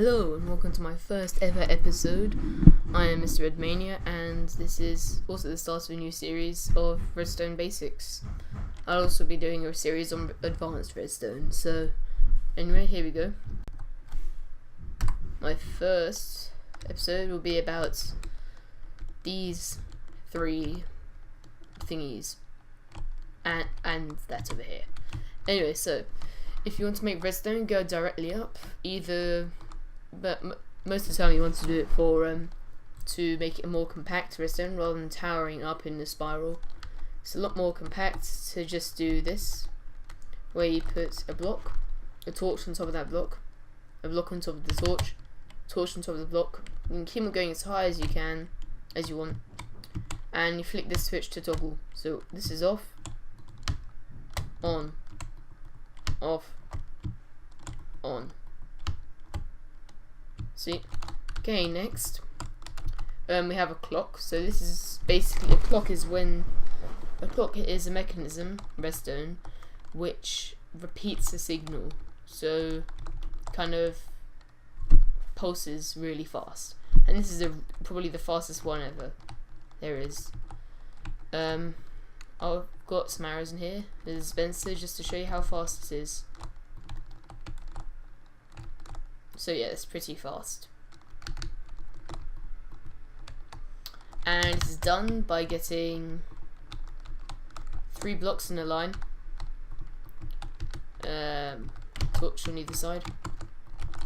Hello and welcome to my first ever episode. I am Mr. Redmania and this is also the start of a new series of Redstone Basics. I'll also be doing a series on Advanced Redstone, so anyway, here we go. My first episode will be about these three thingies and that over here. Anyway, so if you want to make redstone, go directly up, but most of the time you want to do it for to make it a more compact redstone rather than towering up in the spiral. It's a lot more compact to just do this, where you put a torch on top of that block, a block on top of the torch on top of the block. You can keep on going as high as you can, as you want, and you flick this switch to toggle. So this is off, on, off, on. See? Okay, next we have a clock. So this is basically, a clock is a mechanism, redstone, which repeats a signal, so kind of pulses really fast, and this is probably the fastest one ever there is. I've got some arrows in here. There's a dispenser just to show you how fast this is. So yeah, it's pretty fast. And this is done by getting 3 blocks in a line. Torch on either side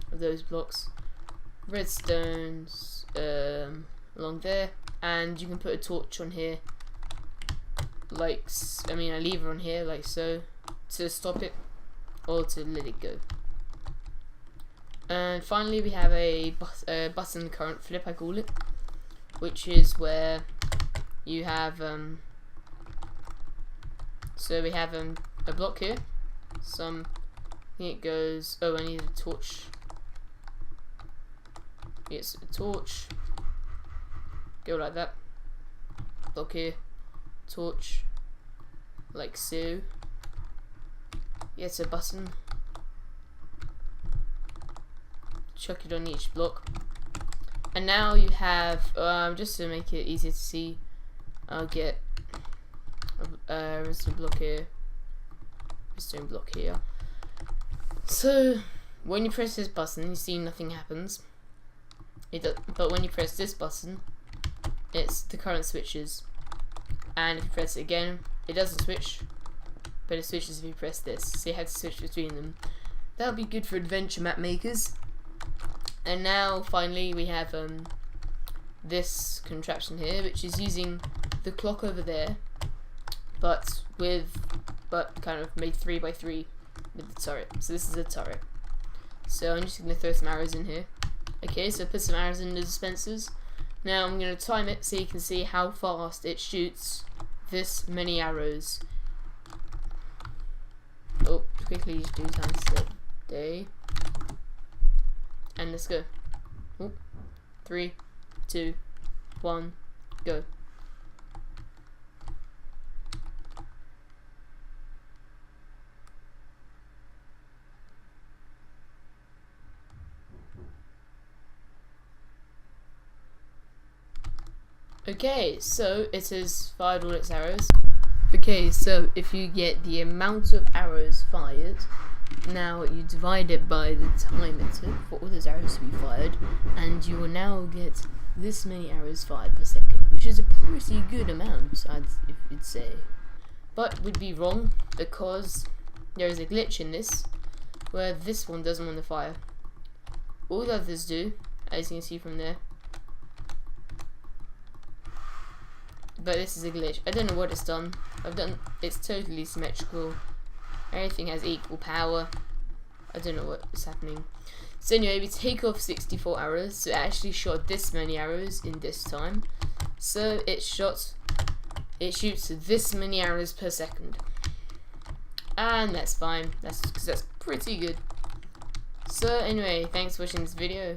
of those blocks. Redstones along there, and you can put a torch on here, a lever on here like so, to stop it or to let it go. And finally we have a button current flip, I call it, which is where you have so we have a block here. It goes, I need a torch. It's a torch, go like that, block here, torch, like so. It's a button, chuck it on each block, and now you have, just to make it easier to see, I'll get a redstone block here, redstone block here. So when you press this button, you see nothing happens. But when you press this button, the current switches, and if you press it again, it doesn't switch, but it switches if you press this. So you have to switch between them. That'll be good for adventure map makers. And now finally we have this contraption here, which is using the clock over there, but kind of made 3x3 with the turret. So this is a turret. So I'm just gonna throw some arrows in here. Okay, so put some arrows in the dispensers. Now I'm going to time it so you can see how fast it shoots this many arrows. Oh, quickly just do times a day. And let's go. Oh, 3, 2, 1, go. Okay, so it has fired all its arrows. Okay, so if you get the amount of arrows fired, now you divide it by the time it took for all those arrows to be fired, and you will now get this many arrows fired per second, which is a pretty good amount, if you'd say. But would be wrong, because there is a glitch in this, where this one doesn't want to fire. All the others do, as you can see from there. But this is a glitch. I don't know what it's done. It's totally symmetrical. Everything has equal power. I don't know what's happening. So anyway, we take off 64 arrows. So it actually shot this many arrows in this time. So it shoots this many arrows per second. And that's fine. That's pretty good. So anyway, thanks for watching this video.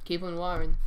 Keep on wiring.